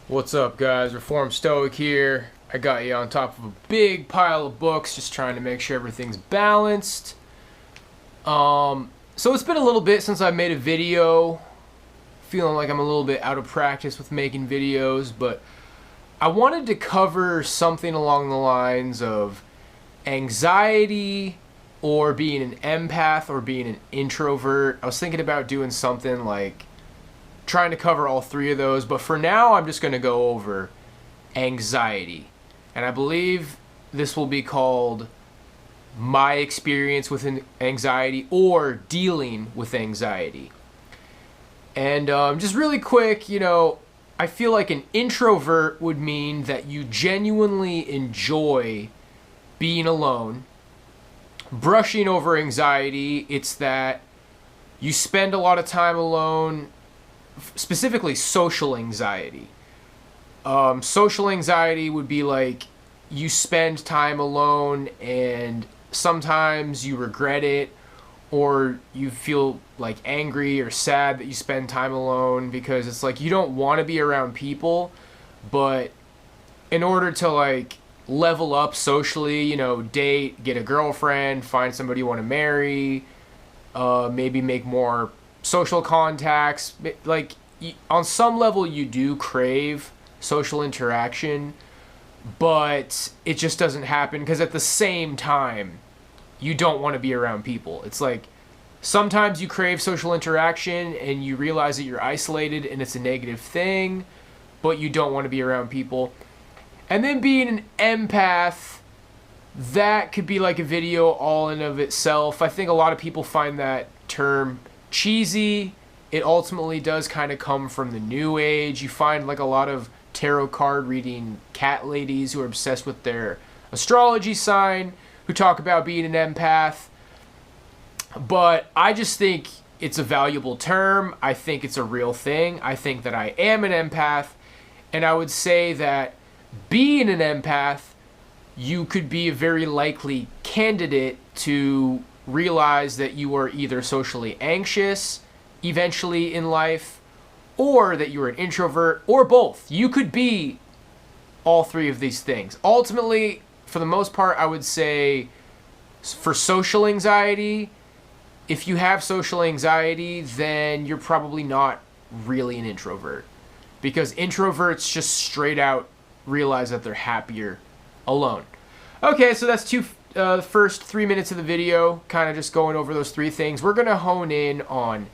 What's up, guys? Reformed Stoic here. I got you on top of a big pile of books, just trying to make sure everything's balanced. So it's been a little bit since I made a video. Feeling like I'm a little bit out of practice with making videos, but I wanted to cover something along the lines of anxiety or being an empath or being an introvert. I was thinking about doing something like trying to cover all three of those, but for now I'm just going to go over anxiety. And I believe this will be called my experience with anxiety or dealing with anxiety. And just really quick, I feel like an introvert would mean that you genuinely enjoy being alone. Brushing over anxiety, it's that you spend a lot of time alone, specifically social anxiety. Social anxiety would be like you spend time alone and sometimes you regret it, or you feel like angry or sad that you spend time alone because it's like you don't want to be around people, but in order to like level up socially, date, get a girlfriend, find somebody you want to marry, maybe make more social contacts, like on some level you do crave social interaction, but it just doesn't happen because at the same time you don't want to be around people. It's like sometimes you crave social interaction and you realize that you're isolated and it's a negative thing, but you don't want to be around people. And then being an empath, that could be like a video all in of itself. I think a lot of people find that term cheesy. It ultimately does kind of come from the new age. You find like a lot of tarot card reading cat ladies who are obsessed with their astrology sign, who talk about being an empath. But I just think it's a valuable term. I think it's a real thing. I think that I am an empath. And I would say that being an empath, you could be a very likely candidate to realize that you are either socially anxious eventually in life, or that you're an introvert, or both. You could be all three of these things. Ultimately, for the most part, I would say for social anxiety, if you have social anxiety, then you're probably not really an introvert, because introverts just straight out realize that they're happier alone. Okay, so that's the first 3 minutes of the video, kind of just going over those three things. We're going to hone in on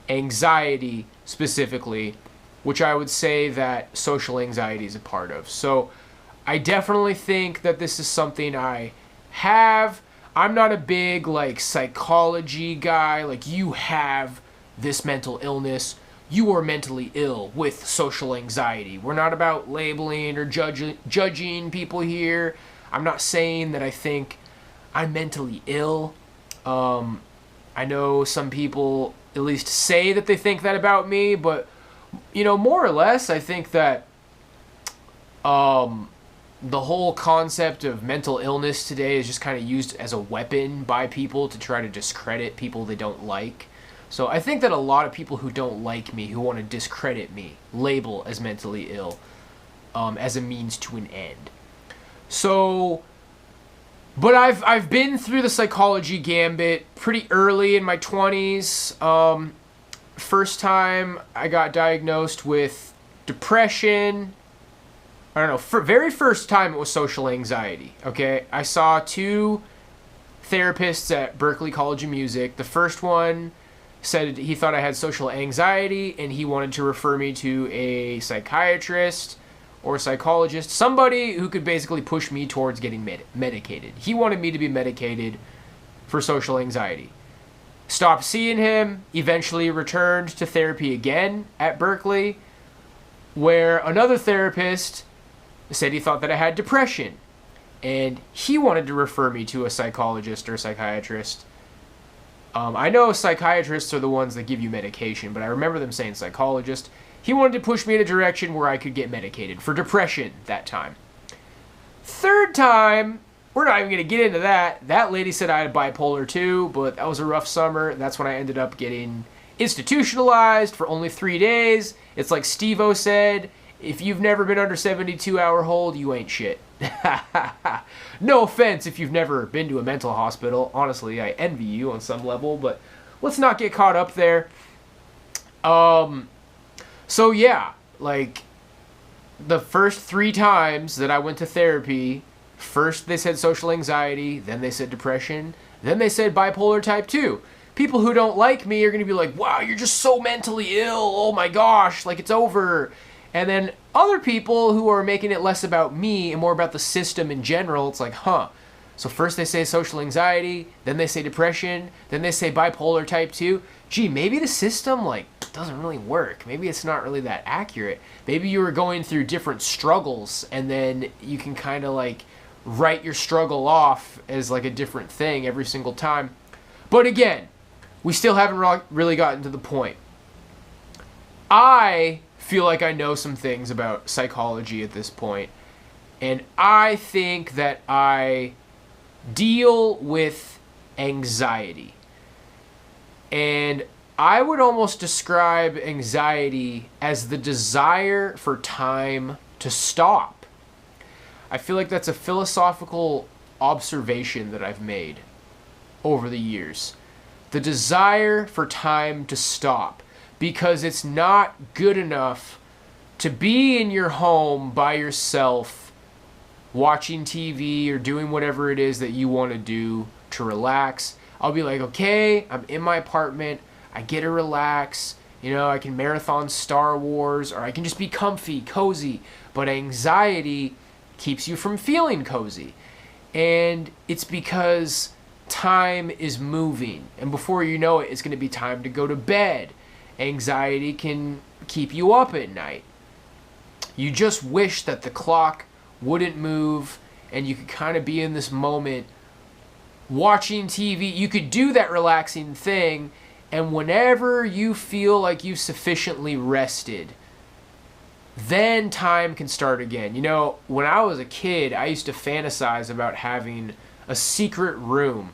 anxiety specifically, which I would say that social anxiety is a part of. So I definitely think that this is something I have. I'm not a big like psychology guy, like you have this mental illness, you are mentally ill with social anxiety. We're not about labeling or judging people here. I'm not saying that I think I'm mentally ill. I know some people at least say that they think that about me, but more or less, I think that the whole concept of mental illness today is just kind of used as a weapon by people to try to discredit people they don't like. So I think that a lot of people who don't like me, who want to discredit me, label as mentally ill as a means to an end. So, but I've been through the psychology gambit pretty early in my 20s. First time I got diagnosed with depression. I don't know, very first time it was social anxiety, okay? I saw two therapists at Berklee College of Music. The first one said he thought I had social anxiety and he wanted to refer me to a psychiatrist or a psychologist, somebody who could basically push me towards getting medicated. He wanted me to be medicated for social anxiety. Stopped seeing him, eventually returned to therapy again at Berklee, where another therapist said he thought that I had depression, and he wanted to refer me to a psychologist or a psychiatrist. I know psychiatrists are the ones that give you medication, but I remember them saying psychologist. He wanted to push me in a direction where I could get medicated for depression that time. Third time, we're not even going to get into that. That lady said I had bipolar 2, but that was a rough summer. That's when I ended up getting institutionalized for only 3 days. It's like Steve-O said, If you've never been under 72-hour hold, you ain't shit. No offense if you've never been to a mental hospital. Honestly, I envy you on some level, but let's not get caught up there. So yeah, like the first 3 times that I went to therapy, first they said social anxiety, then they said depression, then they said bipolar type 2. People who don't like me are going to be like, wow, you're just so mentally ill. Oh my gosh, like it's over. And then other people who are making it less about me and more about the system in general, it's like, huh. So first they say social anxiety, then they say depression, then they say bipolar type 2. Gee, maybe the system like doesn't really work. Maybe it's not really that accurate. Maybe you were going through different struggles and then you can kind of like write your struggle off as like a different thing every single time. But again, we still haven't really gotten to the point. I feel like I know some things about psychology at this point, and I think that I deal with anxiety. And I would almost describe anxiety as the desire for time to stop. I feel like that's a philosophical observation that I've made over the years. The desire for time to stop, because it's not good enough to be in your home by yourself watching TV or doing whatever it is that you want to do to relax. I'll be like, okay, I'm in my apartment, I get to relax, you know, I can marathon Star Wars, or I can just be comfy, cozy. But anxiety keeps you from feeling cozy. And it's because time is moving, and before you know it, it's going to be time to go to bed. Anxiety can keep you up at night. You just wish that the clock wouldn't move and you could kind of be in this moment watching TV. You could do that relaxing thing, and whenever you feel like you've sufficiently rested, then time can start again. You know, when I was a kid, I used to fantasize about having a secret room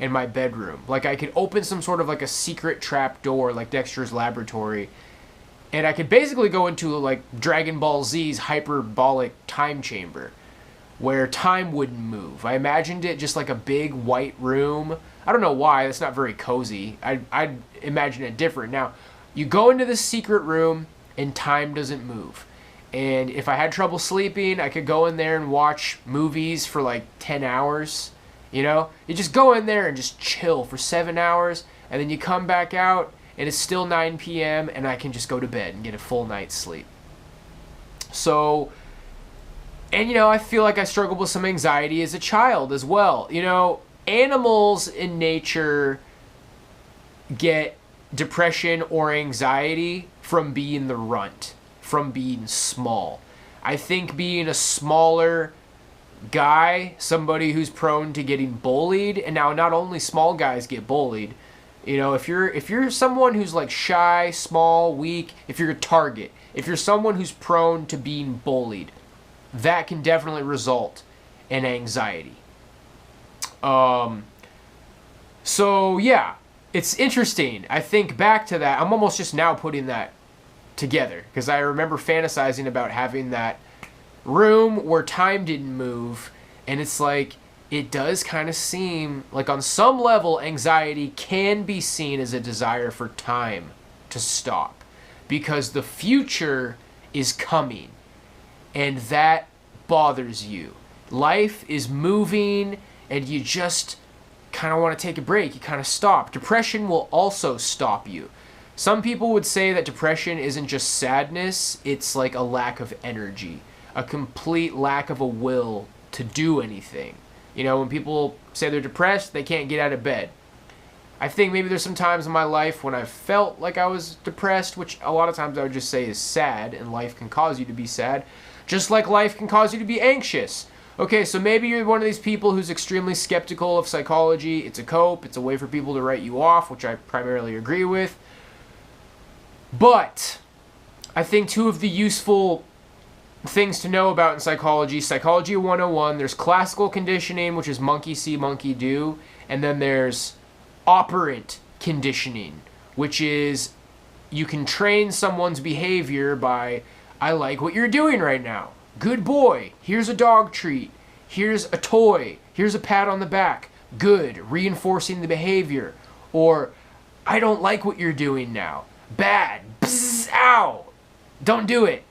in my bedroom. Like I could open some sort of like a secret trap door like Dexter's Laboratory, and I could basically go into like Dragon Ball Z's hyperbolic time chamber where time wouldn't move. I imagined it just like a big white room. I don't know why, that's not very cozy. I'd imagine it different. Now, you go into this secret room and time doesn't move. And if I had trouble sleeping, I could go in there and watch movies for like 10 hours. You know, you just go in there and just chill for 7 hours, and then you come back out and it's still 9 p.m. and I can just go to bed and get a full night's sleep. So, and you know, I feel like I struggled with some anxiety as a child as well. You know, animals in nature get depression or anxiety from being the runt, from being small. I think being a smaller guy, somebody who's prone to getting bullied, and now not only small guys get bullied, you know, if you're someone who's like shy, small, weak, if you're a target, if you're someone who's prone to being bullied, that can definitely result in anxiety. So yeah, it's interesting. I think back to that. I'm almost just now putting that together because I remember fantasizing about having that room where time didn't move, and it's like it does kind of seem like on some level anxiety can be seen as a desire for time to stop because the future is coming and that bothers you. Life is moving and you just kind of want to take a break. You kind of stop. Depression will also stop you. Some people would say that depression isn't just sadness, it's like a lack of energy, a complete lack of a will to do anything. You know, when people say they're depressed, they can't get out of bed. I think maybe there's some times in my life when I felt like I was depressed, which a lot of times I would just say is sad, and life can cause you to be sad, just like life can cause you to be anxious. Okay, so maybe you're one of these people who's extremely skeptical of psychology. It's a cope, it's a way for people to write you off, which I primarily agree with. But I think two of the useful things to know about in psychology, Psychology 101, there's classical conditioning, which is monkey see, monkey do, and then there's operant conditioning, which is you can train someone's behavior by I like what you're doing right now. Good boy. Here's a dog treat. Here's a toy. Here's a pat on the back. Good. Reinforcing the behavior. Or, I don't like what you're doing now. Bad. Bzz, ow. Don't do it.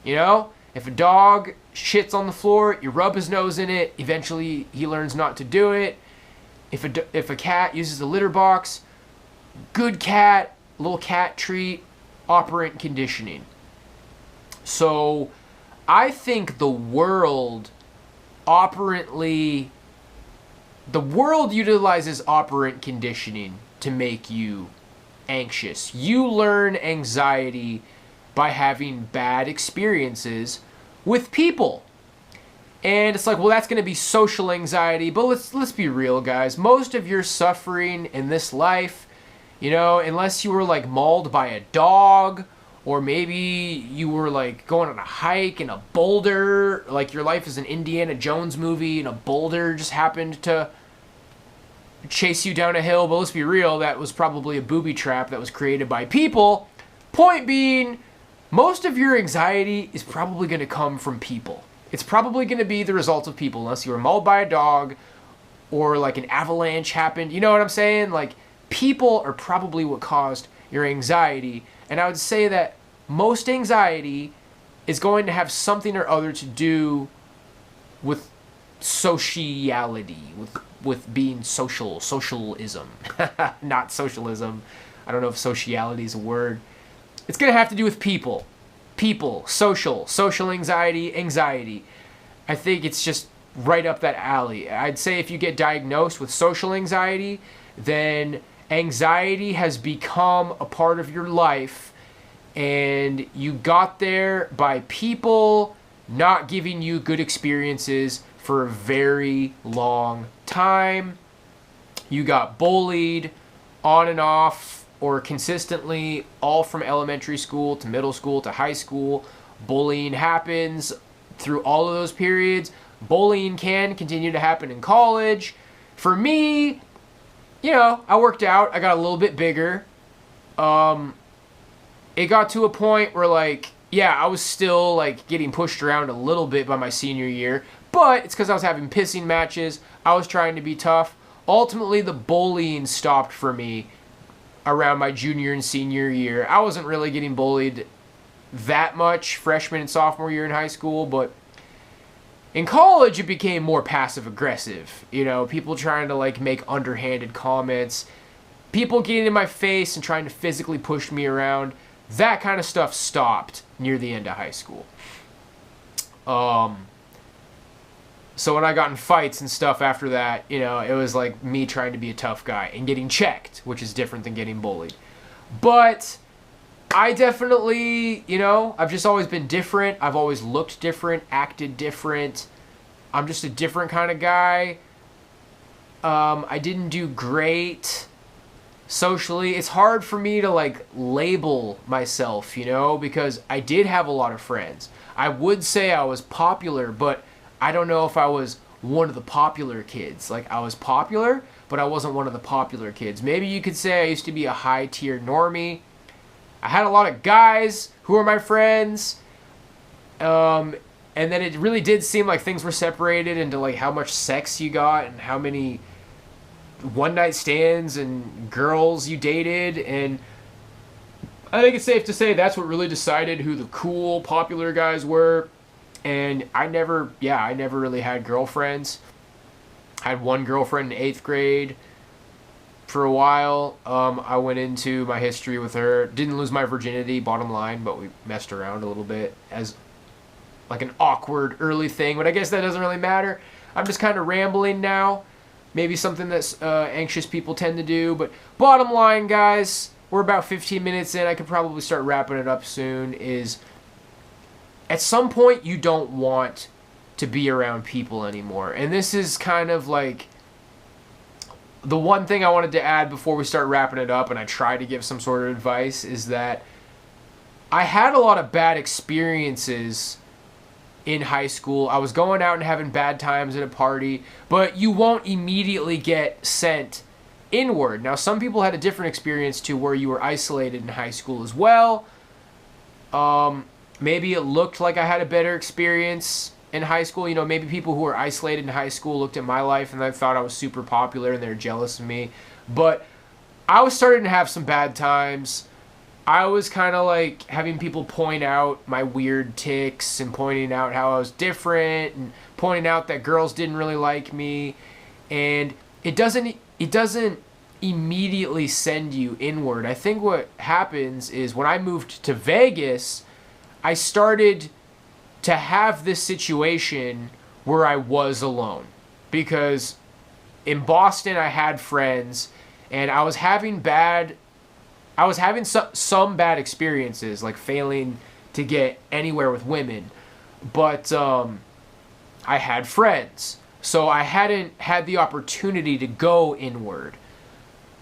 You know? If a dog shits on the floor, you rub his nose in it. Eventually, he learns not to do it. If a cat uses the litter box, good cat, little cat treat, operant conditioning. So, I think the world utilizes operant conditioning to make you anxious. You learn anxiety by having bad experiences with people. And it's like, well, that's going to be social anxiety, but let's be real, guys. Most of your suffering in this life, you know, unless you were like mauled by a dog, or maybe you were like going on a hike in a boulder, like your life is an Indiana Jones movie and a boulder just happened to chase you down a hill. But let's be real, that was probably a booby trap that was created by people. Point being, most of your anxiety is probably going to come from people. It's probably going to be the result of people, unless you were mauled by a dog or like an avalanche happened. You know what I'm saying? Like, people are probably what caused your anxiety. And I would say that most anxiety is going to have something or other to do with sociality, with being socialism. Not socialism. I don't know if sociality is a word. It's going to have to do with people. People, social anxiety. I think it's just right up that alley. I'd say if you get diagnosed with social anxiety, then anxiety has become a part of your life, and you got there by people not giving you good experiences for a very long time. You got bullied on and off or consistently, all from elementary school to middle school to high school. Bullying happens through all of those periods. Bullying can continue to happen in college. For me, you know, I worked out. I got a little bit bigger. It got to a point where, like, yeah, I was still, like, getting pushed around a little bit by my senior year. But it's because I was having pissing matches. I was trying to be tough. Ultimately, the bullying stopped for me around my junior and senior year. I wasn't really getting bullied that much freshman and sophomore year in high school, but in college it became more passive aggressive. You know, people trying to like make underhanded comments, people getting in my face and trying to physically push me around. That kind of stuff stopped near the end of high school. So when I got in fights and stuff after that, you know, it was like me trying to be a tough guy and getting checked, which is different than getting bullied. But I definitely, you know, I've just always been different. I've always looked different, acted different. I'm just a different kind of guy. I didn't do great socially. It's hard for me to like label myself, you know, because I did have a lot of friends. I would say I was popular, but I don't know if I was one of the popular kids. Like, I was popular, but I wasn't one of the popular kids. Maybe you could say I used to be a high-tier normie. I had a lot of guys who were my friends. And then it really did seem like things were separated into, like, how much sex you got and how many one-night stands and girls you dated. And I think it's safe to say that's what really decided who the cool, popular guys were. And I never really had girlfriends. I had one girlfriend in 8th grade for a while. I went into my history with her. Didn't lose my virginity, bottom line, but we messed around a little bit as like an awkward early thing. But I guess that doesn't really matter. I'm just kind of rambling now. Maybe something that anxious people tend to do. But bottom line, guys, we're about 15 minutes in. I could probably start wrapping it up soon. Is at some point, you don't want to be around people anymore. And this is kind of like the one thing I wanted to add before we start wrapping it up, and I try to give some sort of advice, is that I had a lot of bad experiences in high school. I was going out and having bad times at a party, but you won't immediately get sent inward. Now, some people had a different experience to where you were isolated in high school as well. maybe it looked like I had a better experience in high school. You know, maybe people who were isolated in high school looked at my life and they thought I was super popular and they're jealous of me. But I was starting to have some bad times. I was kind of like having people point out my weird tics and pointing out how I was different and pointing out that girls didn't really like me. And it doesn't immediately send you inward. I think what happens is when I moved to Vegas, I started to have this situation where I was alone. Because in Boston I had friends and I was having some bad experiences, like failing to get anywhere with women. But I had friends. So I hadn't had the opportunity to go inward.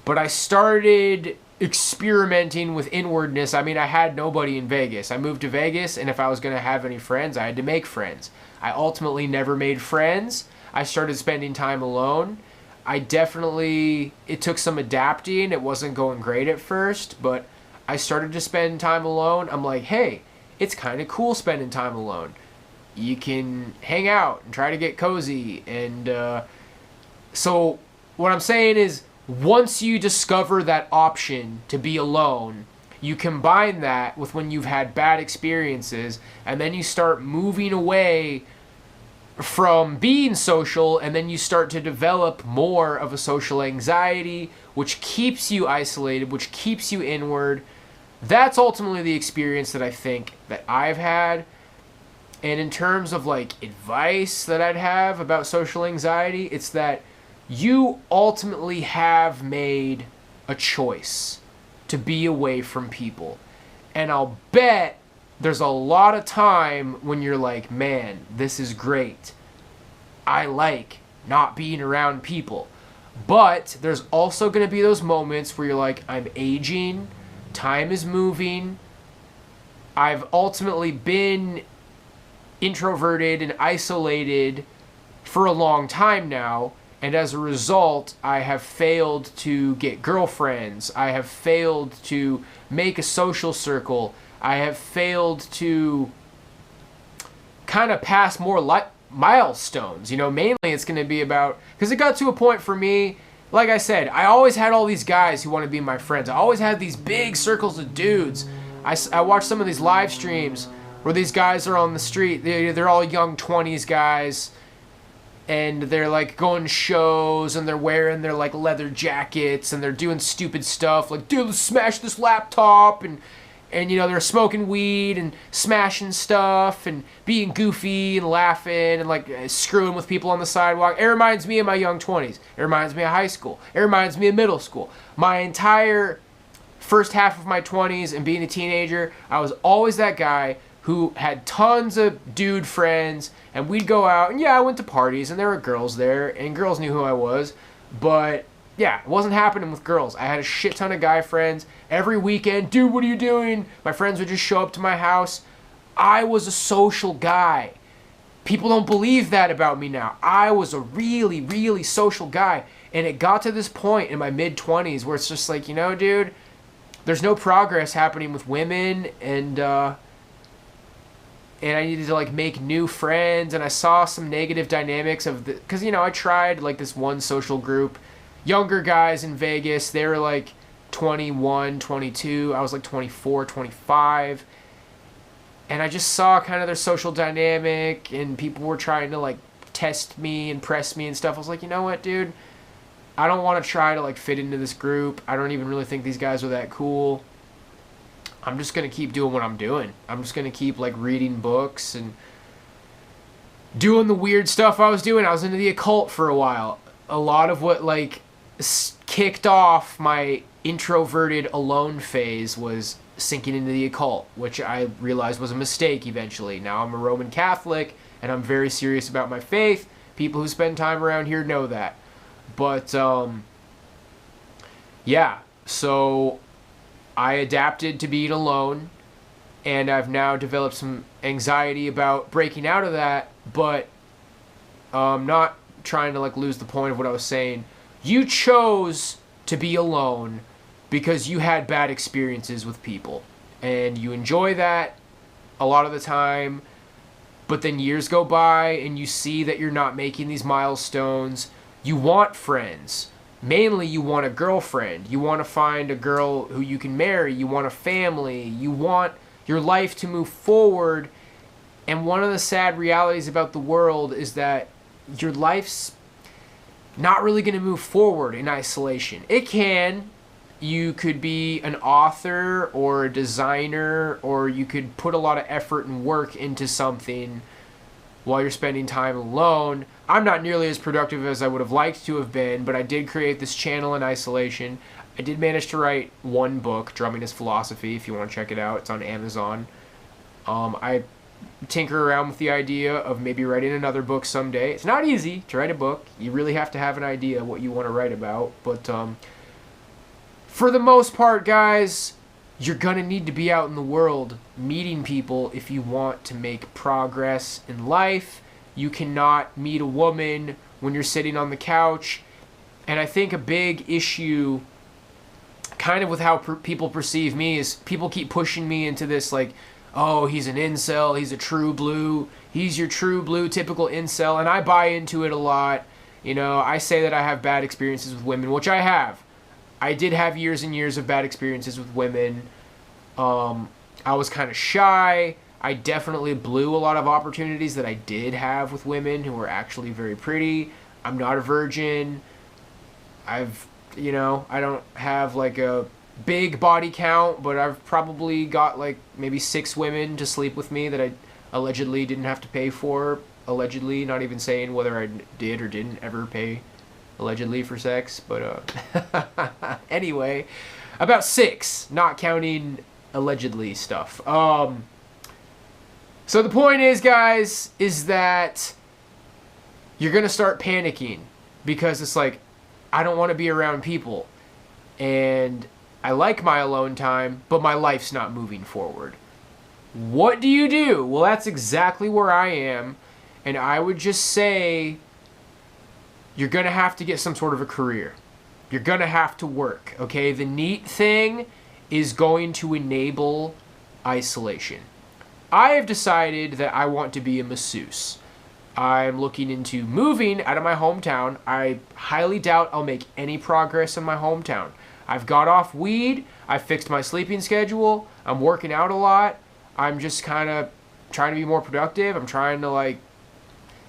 But I started experimenting with inwardness. I mean, I had nobody in Vegas. I moved to Vegas, and if I was going to have any friends, I had to make friends. I ultimately never made friends. I started spending time alone. It took some adapting. It wasn't going great at first, but I started to spend time alone. I'm like, hey, it's kind of cool spending time alone. You can hang out and try to get cozy. And so what I'm saying is, once you discover that option to be alone, you combine that with when you've had bad experiences, and then you start moving away from being social, and then you start to develop more of a social anxiety, which keeps you isolated, which keeps you inward. That's ultimately the experience that I think that I've had. And in terms of like advice that I'd have about social anxiety, it's that you ultimately have made a choice to be away from people. And I'll bet there's a lot of time when you're like, man, this is great. I like not being around people. But there's also going to be those moments where you're like, I'm aging, time is moving. I've ultimately been introverted and isolated for a long time now. And as a result, I have failed to get girlfriends. I have failed to make a social circle. I have failed to kind of pass more milestones. You know, mainly it's going to be about, because it got to a point for me, like I said, I always had all these guys who want to be my friends. I always had these big circles of dudes. I watched some of these live streams where these guys are on the street. They're all young 20s guys. And they're like going to shows and they're wearing their like leather jackets and they're doing stupid stuff like, dude, let's smash this laptop, and you know, they're smoking weed and smashing stuff and being goofy and laughing and like screwing with people on the sidewalk. It reminds me of my young 20s. It reminds me of high school. It reminds me of middle school. My entire first half of my 20s and being a teenager, I was always that guy who had tons of dude friends, and we'd go out, and yeah, I went to parties, and there were girls there, and girls knew who I was, but yeah, it wasn't happening with girls. I had a shit ton of guy friends. Every weekend, dude, what are you doing? My friends would just show up to my house. I was a social guy. People don't believe that about me now. I was a really, really social guy, and it got to this point in my mid-20s where it's just like, you know, dude, there's no progress happening with women, and I needed to like make new friends, and I saw some negative dynamics of the, because you know, I tried like this one social group, younger guys in Vegas. They were like 21, 22. I was like 24, 25, and I just saw kind of their social dynamic, and people were trying to like test me and press me and stuff. I was like, you know what, dude, I don't want to try to like fit into this group. I don't even really think these guys are that cool. I'm just going to keep doing what I'm doing. I'm just going to keep like reading books and doing the weird stuff I was doing. I was into the occult for a while. A lot of what like kicked off my introverted alone phase was sinking into the occult, which I realized was a mistake eventually. Now I'm a Roman Catholic and I'm very serious about my faith. People who spend time around here know that. But yeah, so I adapted to being alone, and I've now developed some anxiety about breaking out of that, but not trying to like lose the point of what I was saying. You chose to be alone because you had bad experiences with people, and you enjoy that, a lot of the time, but then years go by and you see that you're not making these milestones. You want friends. Mainly, you want a girlfriend. You want to find a girl who you can marry. You want a family. You want your life to move forward. And one of the sad realities about the world is that your life's not really going to move forward in isolation. It can. You could be an author or a designer, or you could put a lot of effort and work into something while you're spending time alone. I'm not nearly as productive as I would have liked to have been, but I did create this channel in isolation. I did manage to write one book, Drumming is Philosophy, if you want to check it out. It's on Amazon. I tinker around with the idea of maybe writing another book someday. It's not easy to write a book. You really have to have an idea what you want to write about, but for the most part, guys, you're going to need to be out in the world meeting people if you want to make progress in life. You cannot meet a woman when you're sitting on the couch. And I think a big issue kind of with how people perceive me is people keep pushing me into this like, oh, he's an incel, he's a true blue, he's your true blue typical incel. And I buy into it a lot. You know, I say that I have bad experiences with women, which I have. I did have years and years of bad experiences with women. I was kind of shy. I definitely blew a lot of opportunities that I did have with women who were actually very pretty. I'm not a virgin. I don't have like a big body count, but I've probably got like maybe 6 women to sleep with me that I allegedly didn't have to pay for. Allegedly, not even saying whether I did or didn't ever pay allegedly for sex, but anyway, about 6, not counting allegedly stuff. So the point is, guys, is that you're gonna start panicking because it's like, I don't want to be around people, and I like my alone time, but my life's not moving forward. What do you do? Well, that's exactly where I am, and I would just say you're going to have to get some sort of a career. You're going to have to work, okay? The neat thing is going to enable isolation. I have decided that I want to be a masseuse. I'm looking into moving out of my hometown. I highly doubt I'll make any progress in my hometown. I've got off weed. I fixed my sleeping schedule. I'm working out a lot. I'm just kind of trying to be more productive. I'm trying to like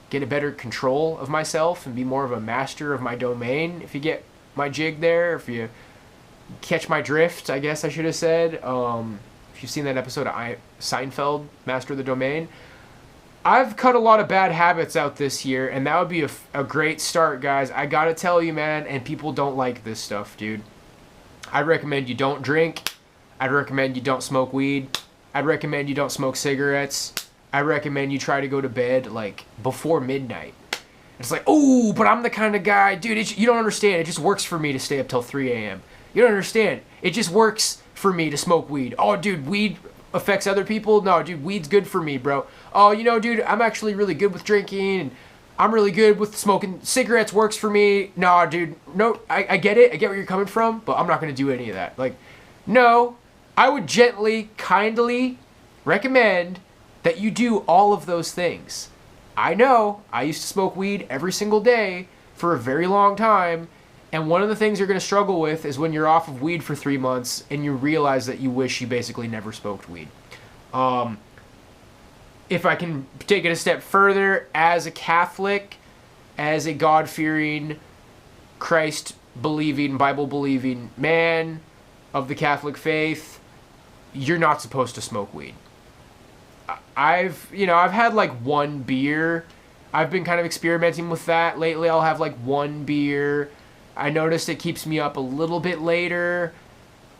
get a better control of myself and be more of a master of my domain, if you get my jig there, if you catch my drift, I guess I should have said. If you've seen that episode of Seinfeld, Master of the Domain. I've cut a lot of bad habits out this year, and that would be a great start, guys. I gotta tell you, man, and people don't like this stuff, dude. I'd recommend you don't drink. I'd recommend you don't smoke weed. I'd recommend you don't smoke cigarettes. I recommend you try to go to bed like before midnight. It's like, oh, but I'm the kind of guy, dude, you don't understand. It just works for me to stay up till 3 a.m. You don't understand. It just works for me to smoke weed. Oh, dude, weed affects other people? No, dude, weed's good for me, bro. Oh, dude, I'm actually really good with drinking, and I'm really good with smoking. Cigarettes works for me. No, dude, no, I get it. I get where you're coming from, but I'm not going to do any of that. Like, no, I would gently, kindly recommend that you do all of those things. I know, I used to smoke weed every single day for a very long time, and one of the things you're going to struggle with is when you're off of weed for 3 months and you realize that you wish you basically never smoked weed. If I can take it a step further, as a Catholic, as a God-fearing, Christ-believing, Bible-believing man of the Catholic faith, you're not supposed to smoke weed. I've had like 1 beer. I've been kind of experimenting with that lately. I'll have like 1 beer. I noticed it keeps me up a little bit later.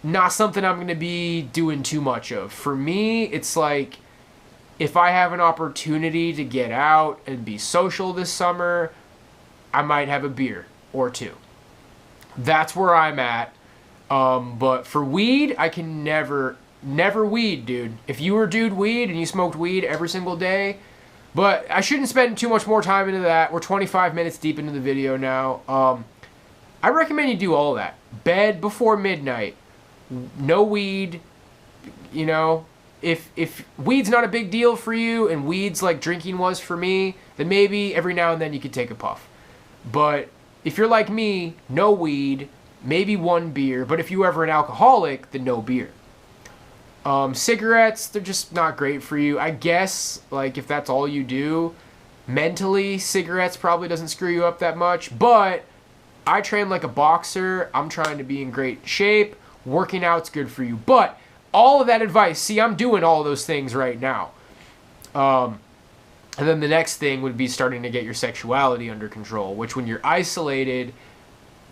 Not something I'm going to be doing too much of. For me, it's like, if I have an opportunity to get out and be social this summer, I might have a beer or 2. That's where I'm at. But for weed, I can never weed, dude. If you were dude weed and you smoked weed every single day, but I shouldn't spend too much more time into that. We're 25 minutes deep into the video now. I recommend you do all that. Bed before midnight. No weed. if weed's not a big deal for you and weed's like drinking was for me, then maybe every now and then you could take a puff. But if you're like me, no weed, maybe one beer. But if you're ever an alcoholic, then no beer. Cigarettes, they're just not great for you. I guess, like, if that's all you do, mentally, cigarettes probably doesn't screw you up that much. But I train like a boxer. I'm trying to be in great shape. Working out's good for you. But all of that advice, see, I'm doing all those things right now. And then the next thing would be starting to get your sexuality under control, which when you're isolated,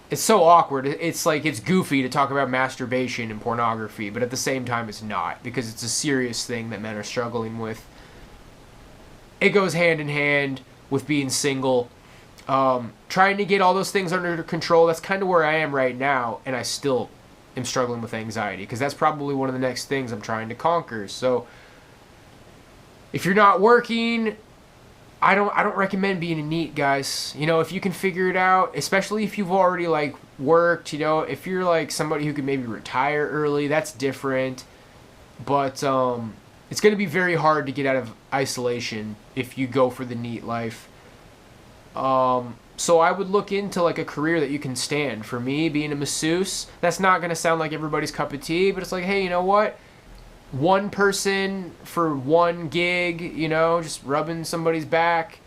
it's so awkward. It's like, it's goofy to talk about masturbation and pornography, but at the same time it's not, because it's a serious thing that men are struggling with. It goes hand in hand with being single. Trying to get all those things under control, that's kind of where I am right now, and I still am struggling with anxiety, because that's probably one of the next things I'm trying to conquer. So if you're not working, I don't recommend being a NEET, guys. You know, if you can figure it out, especially if you've already like worked, you know, if you're like somebody who could maybe retire early, that's different. But it's going to be very hard to get out of isolation if you go for the NEET life. So I would look into like a career that you can stand. For me, being a masseuse, that's not going to sound like everybody's cup of tea, but it's like, hey, you know what? One person for one gig, you know, just rubbing somebody's back,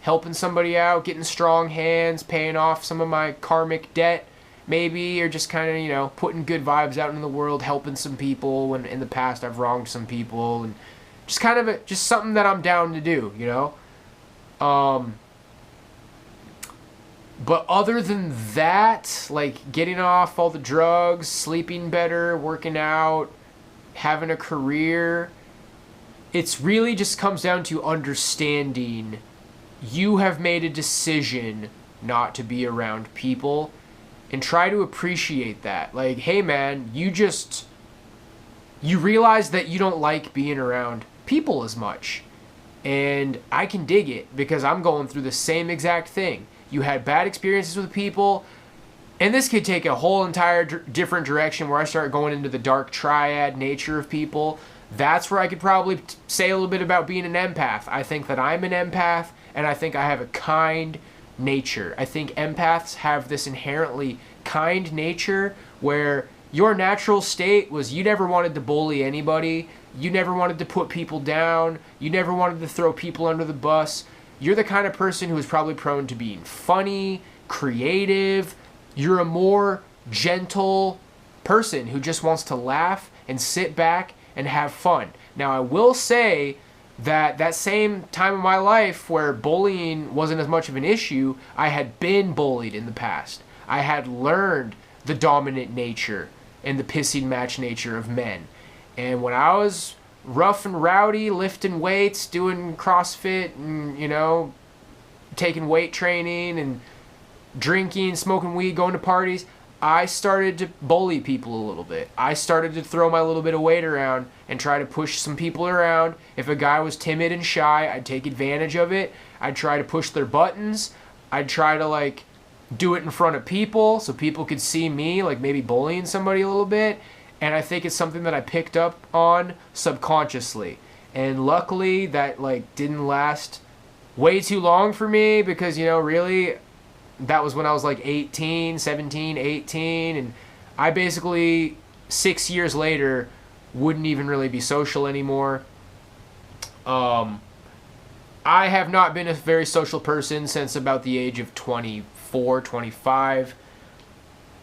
helping somebody out, getting strong hands, paying off some of my karmic debt, maybe, or just kind of, you know, putting good vibes out in the world, helping some people when in the past I've wronged some people, and just kind of just something that I'm down to do, you know. But other than that, like getting off all the drugs, sleeping better, working out, having a career, it's really just comes down to understanding you have made a decision not to be around people, and try to appreciate that. Like, hey man, you realize that you don't like being around people as much, and I can dig it because I'm going through the same exact thing. You had bad experiences with people, and this could take a whole entire different direction where I start going into the dark triad nature of people. That's where I could probably say a little bit about being an empath. I think that I'm an empath, and I think I have a kind nature. I think empaths have this inherently kind nature where your natural state was you never wanted to bully anybody. You never wanted to put people down. You never wanted to throw people under the bus. You're the kind of person who is probably prone to being funny, creative. You're a more gentle person who just wants to laugh and sit back and have fun. Now, I will say that same time in my life where bullying wasn't as much of an issue, I had been bullied in the past. I had learned the dominant nature and the pissing match nature of men. And when I was rough and rowdy, lifting weights, doing CrossFit, and, you know, taking weight training and drinking, smoking weed, going to parties, I started to bully people a little bit. I started to throw my little bit of weight around and try to push some people around. If a guy was timid and shy, I'd take advantage of it. I'd try to push their buttons. I'd try to, like, do it in front of people so people could see me, like, maybe bullying somebody a little bit. And I think it's something that I picked up on subconsciously. And luckily, that, like, didn't last way too long for me because, you know, really, that was when I was like 17, 18, and I basically 6 years later wouldn't even really be social anymore. I have not been a very social person since about the age of 24, 25.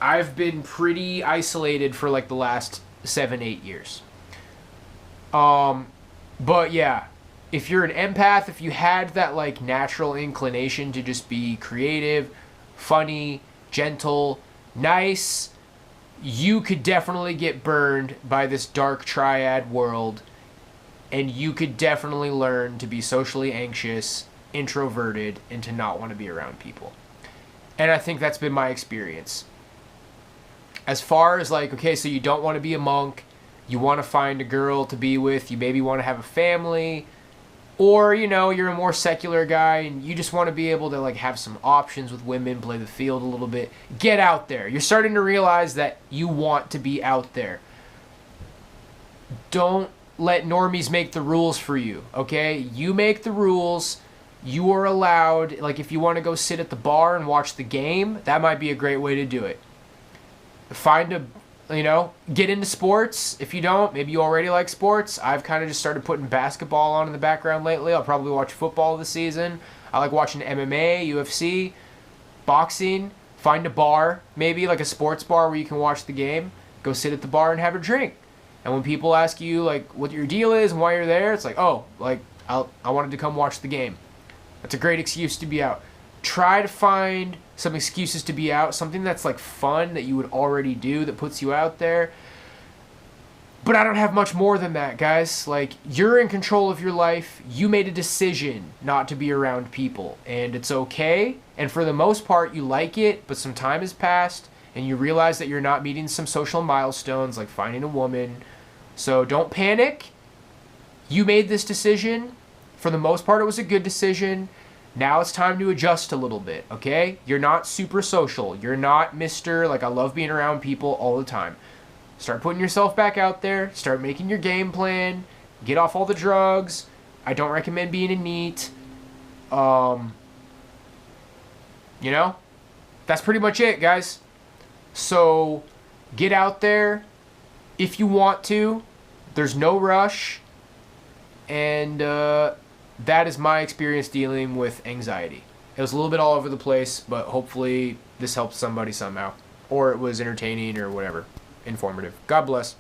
I've been pretty isolated for like the last 7, 8 years. But yeah, if you're an empath, if you had that like natural inclination to just be creative, funny, gentle, nice, you could definitely get burned by this dark triad world, and you could definitely learn to be socially anxious, introverted, and to not want to be around people. And I think that's been my experience. As far as like, okay, so you don't want to be a monk, you want to find a girl to be with, you maybe want to have a family, or, you know, you're a more secular guy and you just want to be able to, like, have some options with women, play the field a little bit. Get out there. You're starting to realize that you want to be out there. Don't let normies make the rules for you, okay? You make the rules. You are allowed, like if you want to go sit at the bar and watch the game, that might be a great way to do it. Find a, get into sports. If you don't, maybe you already like sports. I've kind of just started putting basketball on in the background lately. I'll probably watch football this season. I like watching MMA, UFC, boxing. Find a bar, maybe like a sports bar where you can watch the game. Go sit at the bar and have a drink. And when people ask you like what your deal is and why you're there, it's like, oh, like I wanted to come watch the game. That's a great excuse to be out. Try to find some excuses to be out, something that's like fun that you would already do that puts you out there. But I don't have much more than that, guys. Like, you're in control of your life. You made a decision not to be around people, and it's okay. And for the most part, you like it, but some time has passed, and you realize that you're not meeting some social milestones, like finding a woman. So don't panic. You made this decision. For the most part, it was a good decision. Now it's time to adjust a little bit, okay? You're not super social. You're not Mr. Like, I love being around people all the time. Start putting yourself back out there. Start making your game plan. Get off all the drugs. I don't recommend being a NEET. That's pretty much it, guys. So get out there if you want to. There's no rush. And that is my experience dealing with anxiety. It was a little bit all over the place, but hopefully this helped somebody somehow. Or it was entertaining or whatever. Informative. God bless.